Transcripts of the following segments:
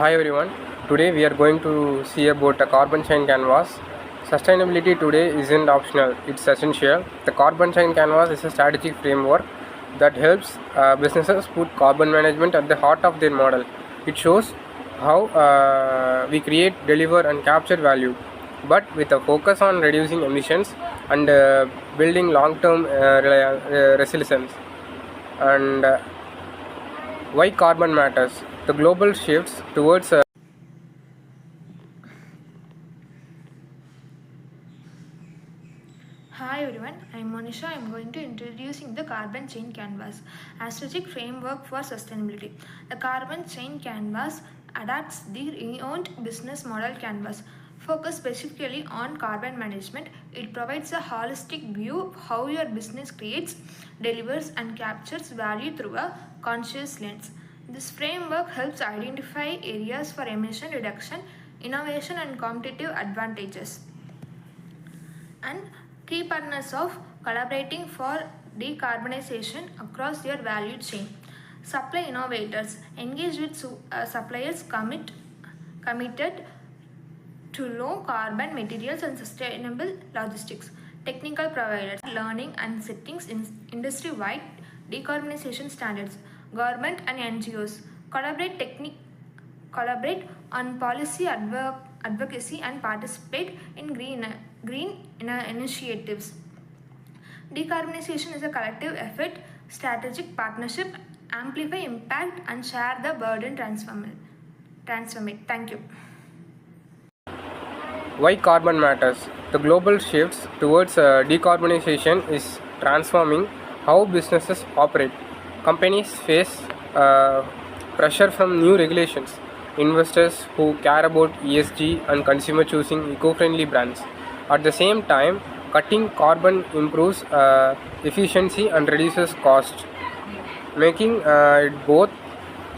Hi everyone. Today we are going to see about a carbon chain canvas. Sustainability today isn't optional; it's essential. The carbon chain canvas is a strategic framework that helps businesses put carbon management at the heart of their model. It shows how we create, deliver, and capture value, but with a focus on reducing emissions and building long-term resilience. And why carbon matters? The global shifts towards Hi everyone, I'm Monisha. I'm going to introducing the Carbon Chain Canvas, a strategic framework for sustainability. The Carbon Chain Canvas adapts the renowned business model Canvas. Focus specifically on carbon management, it provides a holistic view of how your business creates, delivers, and captures value through a conscious lens. This framework helps identify areas for emission reduction, innovation, and competitive advantages and key partners of collaborating for decarbonization across your value chain. Supply innovators engage with suppliers committed to low carbon materials and sustainable logistics. Technical providers learning and settings in industry-wide decarbonization standards. Government and NGOs collaborate on policy advocacy and participate in green initiatives. Decarbonization is a collective effort, strategic partnership, amplify impact and share the burden transform it. Thank you. why carbon matters. The global shifts towards decarbonization is transforming how businesses operate. Companies face uh, pressure from new regulations, investors who care about ESG, and consumer choosing eco-friendly brands. At the same time, cutting carbon improves efficiency and reduces cost, making it both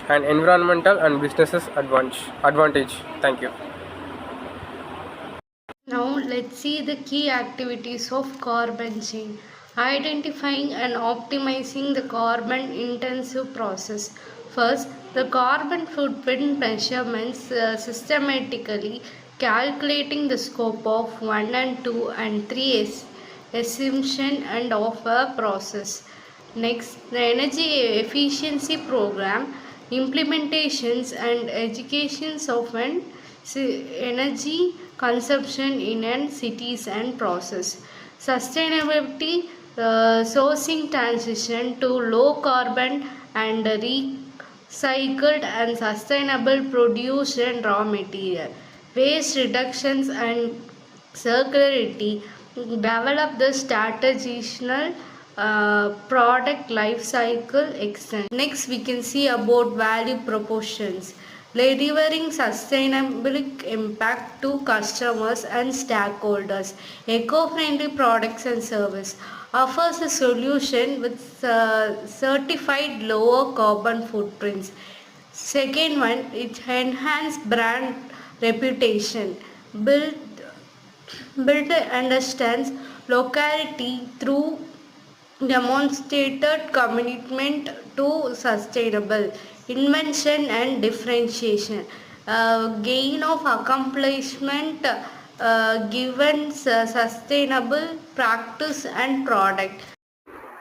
an environmental and businesses advantage. Thank you. Now let's see the key activities of carbon chain. Identifying and optimizing the carbon intensive process. First, the carbon footprint measurements systematically calculating the scope of 1 and 2 and 3 assumption and of a process. Next, the energy efficiency program implementations and educations of an energy consumption in an cities and process. Sustainability sourcing transition to low carbon and recycled and sustainable produce and raw material. Waste reductions and circularity develop the strategical product life cycle extent. Next, we can see about value propositions, delivering sustainable impact to customers and stakeholders. Eco-friendly products and service offers a solution with certified lower carbon footprints. Second one, it enhance brand reputation, build build understands locality through demonstrated commitment to sustainable invention and differentiation. Gain of accomplishment given sustainable practice and product.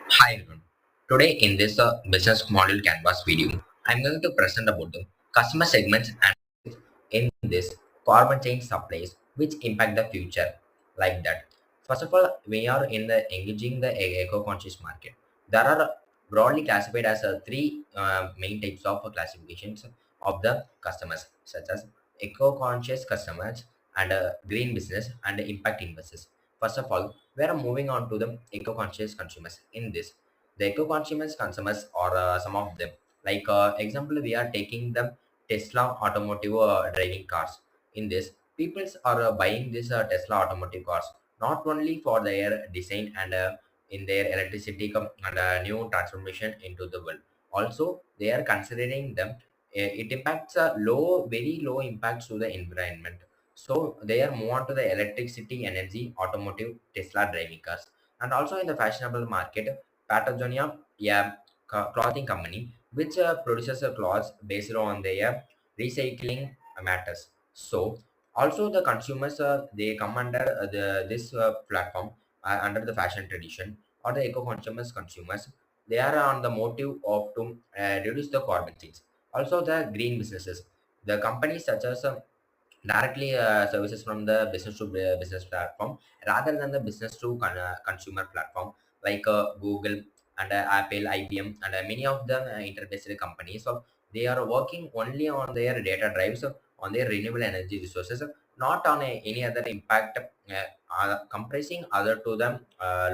Hi everyone. Today in this business model canvas video, I'm going to present about the customer segments and in this carbon chain supplies which impact the future like that. First of all, we are in the engaging the eco-conscious market. There are broadly classified as three main types of classifications of the customers such as eco-conscious customers and green business and impact investors. First of all, we are moving on to the eco-conscious consumers. In this, the eco-conscious consumers are some of them. Like example, we are taking the Tesla automotive driving cars. In this, people are buying this Tesla automotive cars not only for their design and in their electricity and new transformation into the world. Also, they are considering them. It impacts a very low impacts to the environment. So they are more on to the electricity, energy, automotive, Tesla driving cars, and also in the fashionable market, Patagonia, yeah, clothing company which produces clothes based on their recycling matters. So also the consumers they come under this platform under the fashion tradition or the eco-conscious consumers. They are on the motive of to reduce the carbon change. Also the green businesses, the companies such as directly services from the business to business platform rather than the business to consumer platform like Google and Apple, IBM, and many of them internet-based companies. So they are working only on their data drives, on their renewable energy resources, not on any other impact, compressing other to them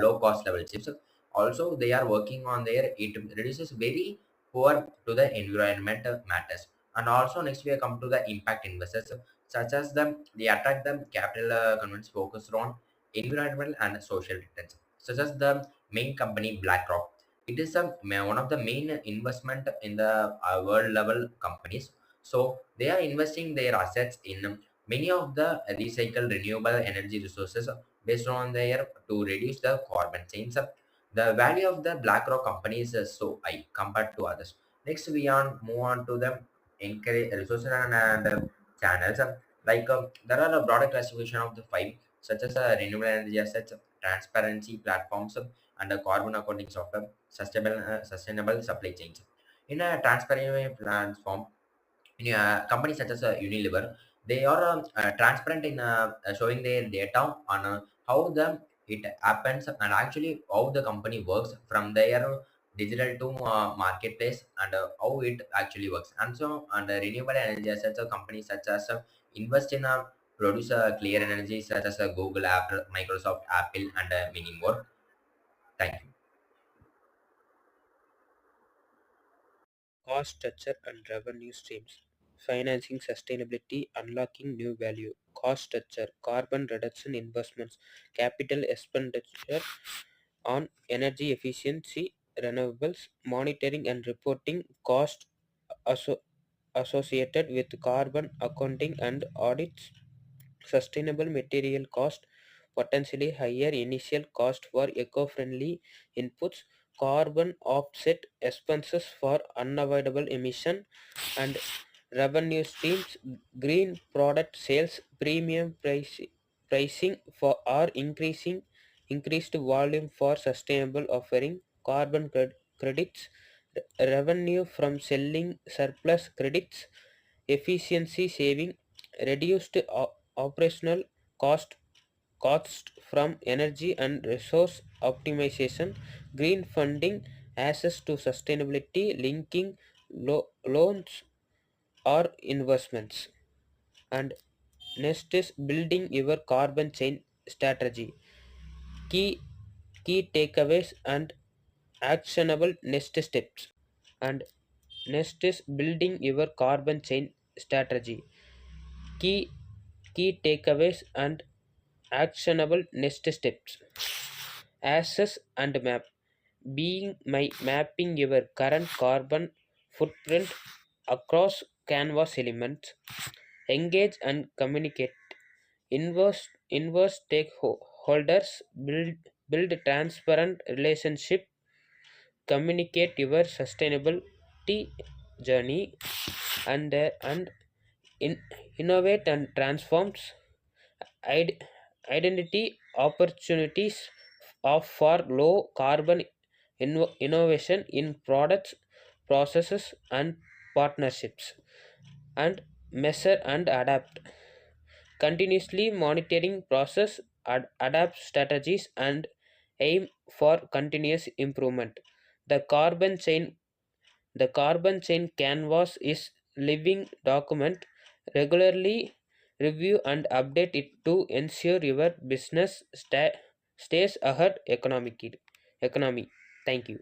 low cost level chips. Also, they are working on their, it reduces very poor to the environment matters. And also next we come to the impact investors such as them, they attract them capital convince focused on environmental and social returns, such as the main company BlackRock. It is one of the main investment in the world level companies. So they are investing their assets in many of the recycled renewable energy resources based on their to reduce the carbon chains. The value of the BlackRock companies is so high compared to others. Next, we on move on to the encourage resources and channels. Like there are a broader classification of the five, such as renewable energy assets, transparency platforms, and carbon accounting software, sustainable supply chains. In a transparent platform, in companies such as Unilever, they are transparent in showing their data on how the it happens and actually how the company works from their digital to marketplace and how it actually works. And so, and renewable energy assets, companies such as invest in produce clear energy such as Google, Apple, Microsoft, Apple, and many more. Thank you. Cost structure and revenue streams. Financing sustainability, unlocking new value. Cost structure, carbon reduction investments, capital expenditure on energy efficiency, renewables, monitoring and reporting, cost asso- associated with carbon accounting and audits, sustainable material cost, potentially higher initial cost for eco-friendly inputs, carbon offset expenses for unavoidable emission, and revenue streams, green product sales, premium pricing for or increased volume for sustainable offering, carbon credits, revenue from selling surplus credits, efficiency saving, reduced operational cost from energy and resource optimization, green funding, access to sustainability, linking loans or investments. And next is building your carbon chain strategy. Key key takeaways and actionable next steps. And next is building your carbon chain strategy. Key key takeaways and actionable next steps. Assess and map. Being my mapping your current carbon footprint across canvas elements. Engage and communicate. Inverse stakeholders. Build transparent relationship. Communicate your sustainability journey and innovate and transforms id- identity opportunities of for low carbon innovation in products, processes, and partnerships, and measure and adapt. Continuously monitoring process, adapt strategies, and aim for continuous improvement. The carbon chain the carbon chain canvas is living document. Regularly review and update it to ensure your business stays ahead economy. Thank you.